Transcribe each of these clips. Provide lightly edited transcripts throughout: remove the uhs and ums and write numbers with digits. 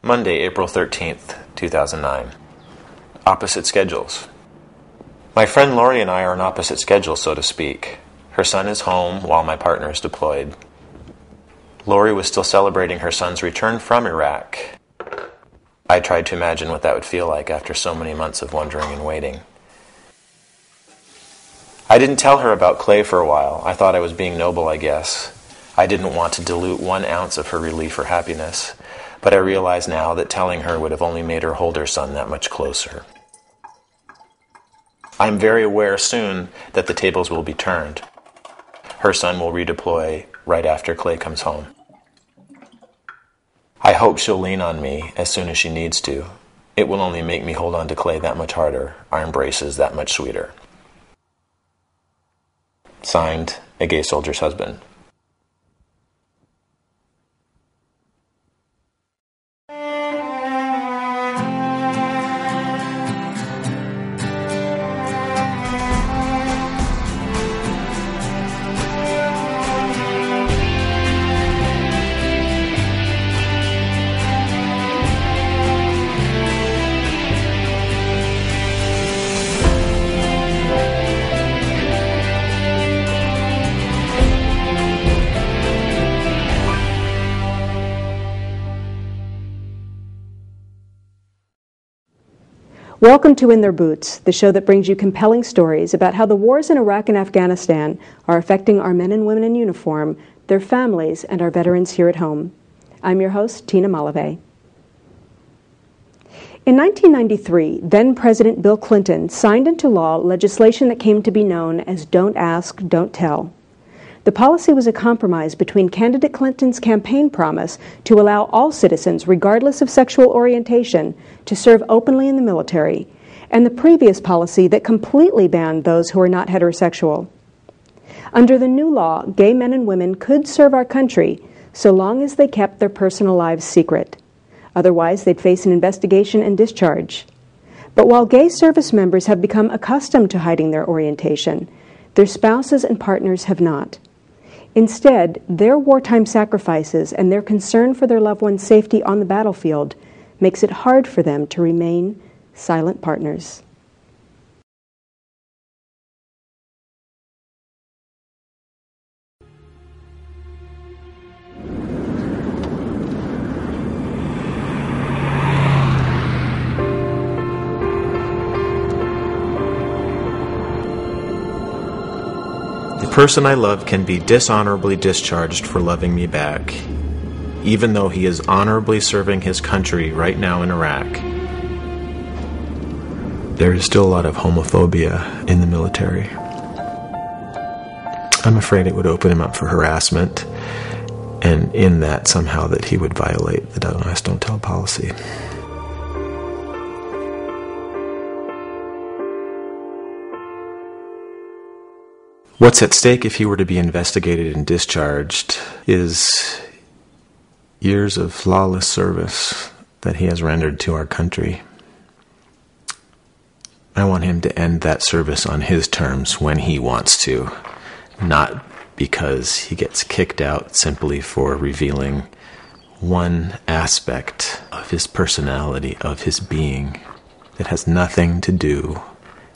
Monday, April 13th, 2009. Opposite schedules. My friend Lori and I are on opposite schedules, so to speak. Her son is home while my partner is deployed. Lori was still celebrating her son's return from Iraq. I tried to imagine what that would feel like after so many months of wondering and waiting. I didn't tell her about Clay for a while. I thought I was being noble, I guess. I didn't want to dilute 1 ounce of her relief or happiness, but I realize now that telling her would have only made her hold her son that much closer. I'm very aware soon that the tables will be turned. Her son will redeploy right after Clay comes home. I hope she'll lean on me as soon as she needs to. It will only make me hold on to Clay that much harder, our embraces that much sweeter. Signed, A Gay Soldier's Husband. Welcome to In Their Boots, the show that brings you compelling stories about how the wars in Iraq and Afghanistan are affecting our men and women in uniform, their families, and our veterans here at home. I'm your host, Tina Malave. In 1993, then-President Bill Clinton signed into law legislation that came to be known as Don't Ask, Don't Tell. The policy was a compromise between candidate Clinton's campaign promise to allow all citizens, regardless of sexual orientation, to serve openly in the military, and the previous policy that completely banned those who are not heterosexual. Under the new law, gay men and women could serve our country so long as they kept their personal lives secret. Otherwise, they'd face an investigation and discharge. But while gay service members have become accustomed to hiding their orientation, their spouses and partners have not. Instead, their wartime sacrifices and their concern for their loved one's safety on the battlefield makes it hard for them to remain silent partners. The person I love can be dishonorably discharged for loving me back, even though he is honorably serving his country right now in Iraq. There is still a lot of homophobia in the military. I'm afraid it would open him up for harassment, and in that somehow that he would violate the Don't Ask, Don't Tell policy. What's at stake if he were to be investigated and discharged is years of flawless service that he has rendered to our country. I want him to end that service on his terms when he wants to, not because he gets kicked out simply for revealing one aspect of his personality, of his being, that has nothing to do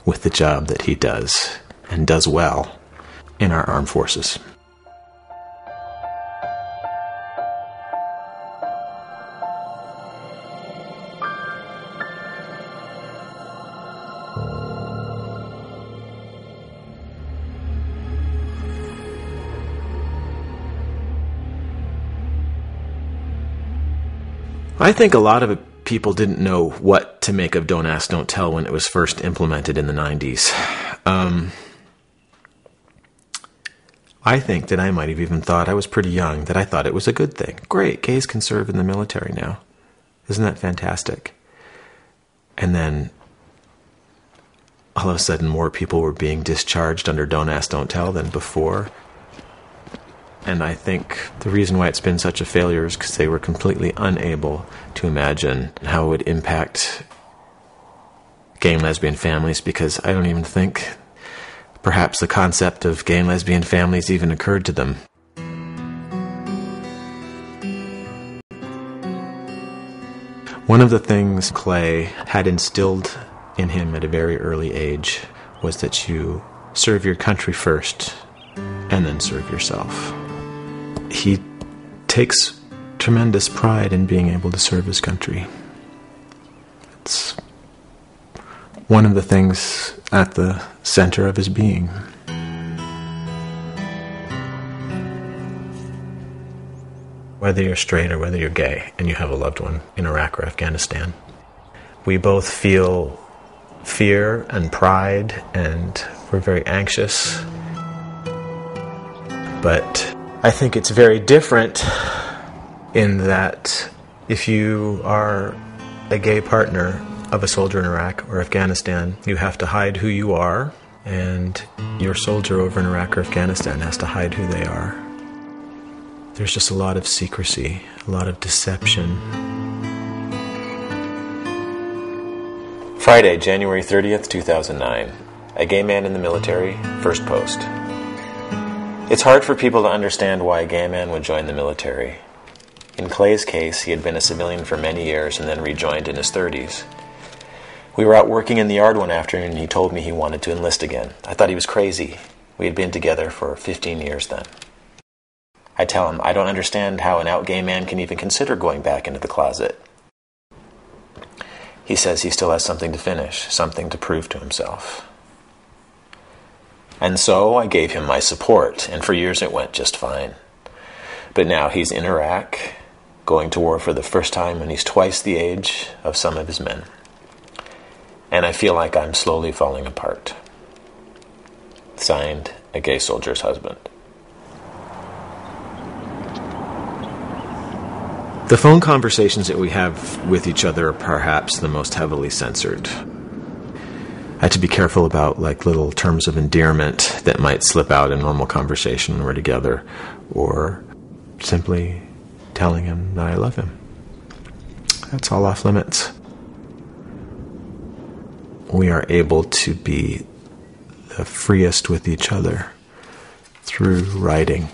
with the job that he does, and does well, in our armed forces. I think a lot of people didn't know what to make of Don't Ask, Don't Tell when it was first implemented in the 90s. I think that I might have even thought, I was pretty young, that I thought it was a good thing. Great, gays can serve in the military now. Isn't that fantastic? And then, all of a sudden, more people were being discharged under Don't Ask, Don't Tell than before. And I think the reason why it's been such a failure is because they were completely unable to imagine how it would impact gay and lesbian families, because I don't even think perhaps the concept of gay and lesbian families even occurred to them. One of the things Clay had instilled in him at a very early age was that you serve your country first and then serve yourself. He takes tremendous pride in being able to serve his country. It's one of the things at the center of his being. Whether you're straight or whether you're gay and you have a loved one in Iraq or Afghanistan, we both feel fear and pride, and we're very anxious. But I think it's very different in that if you are a gay partner of a soldier in Iraq or Afghanistan, you have to hide who you are, and your soldier over in Iraq or Afghanistan has to hide who they are. There's just a lot of secrecy, a lot of deception. Friday, January 30th, 2009. A gay man in the military, first post. It's hard for people to understand why a gay man would join the military. In Clay's case, he had been a civilian for many years and then rejoined in his 30s. We were out working in the yard one afternoon and he told me he wanted to enlist again. I thought he was crazy. We had been together for 15 years then. I tell him I don't understand how an out gay man can even consider going back into the closet. He says he still has something to finish, something to prove to himself. And so I gave him my support, and for years it went just fine. But now he's in Iraq, going to war for the first time, and he's twice the age of some of his men. And I feel like I'm slowly falling apart. Signed, a gay soldier's husband. The phone conversations that we have with each other are perhaps the most heavily censored. I had to be careful about little terms of endearment that might slip out in normal conversation when we're together, or simply telling him that I love him. That's all off limits. We are able to be the freest with each other through writing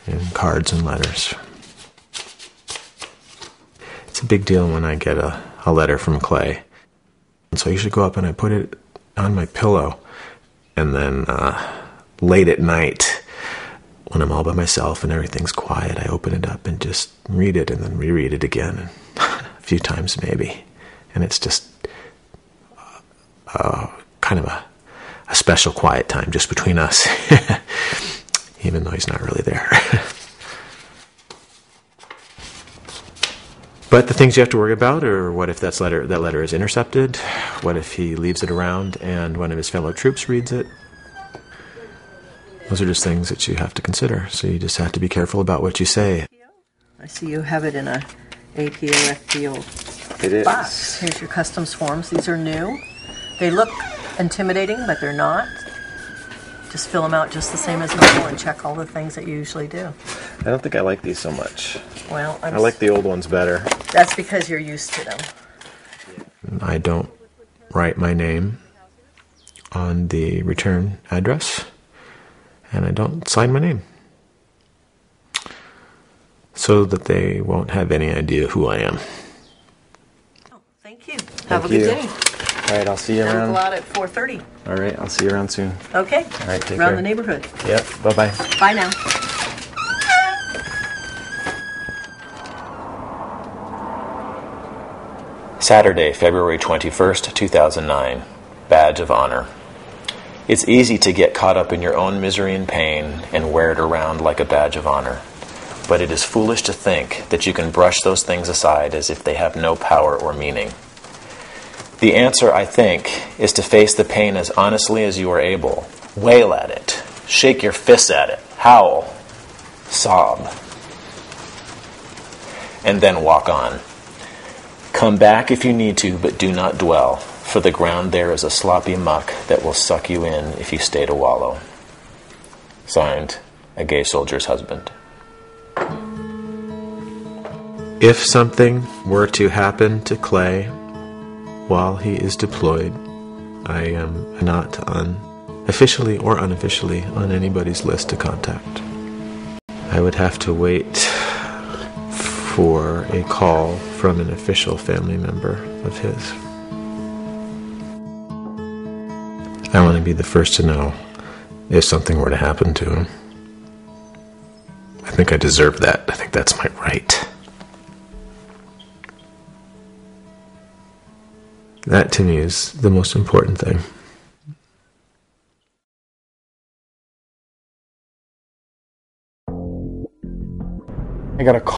and cards and letters. It's a big deal when I get a letter from Clay. And so I usually go up and I put it on my pillow, and then late at night, when I'm all by myself and everything's quiet, I open it up and just read it and then reread it again, and a few times maybe. And it's just kind of a special quiet time just between us, even though he's not really there. But the things you have to worry about are, what if that letter is intercepted? What if he leaves it around and one of his fellow troops reads it? Those are just things that you have to consider. So you just have to be careful about what you say. I see you have it in a APO FPO It is. box. Here's your customs forms. These are new. They look intimidating, but they're not. Just fill them out just the same as normal and check all the things that you usually do. I don't think I like these so much. Well, I like the old ones better. That's because you're used to them. I don't write my name on the return address, and I don't sign my name, so that they won't have any idea who I am. Oh, thank you. Have a good day. All right, I'll see you And around. we'll go out at 4:30. All right, I'll see you around soon. Okay. All right, take Around care. the neighborhood. Yep, bye-bye. Bye now. Saturday, February 21st, 2009. Badge of Honor. It's easy to get caught up in your own misery and pain and wear it around like a badge of honor. But it is foolish to think that you can brush those things aside as if they have no power or meaning. The answer, I think, is to face the pain as honestly as you are able. Wail at it. Shake your fists at it. Howl. Sob. And then walk on. Come back if you need to, but do not dwell, for the ground there is a sloppy muck that will suck you in if you stay to wallow. Signed, a gay soldier's husband. If something were to happen to Clay while he is deployed, I am not officially or unofficially on anybody's list to contact. I would have to wait for a call from an official family member of his. I want to be the first to know if something were to happen to him. I think I deserve that. I think that's my right. That to me is the most important thing. I got a call.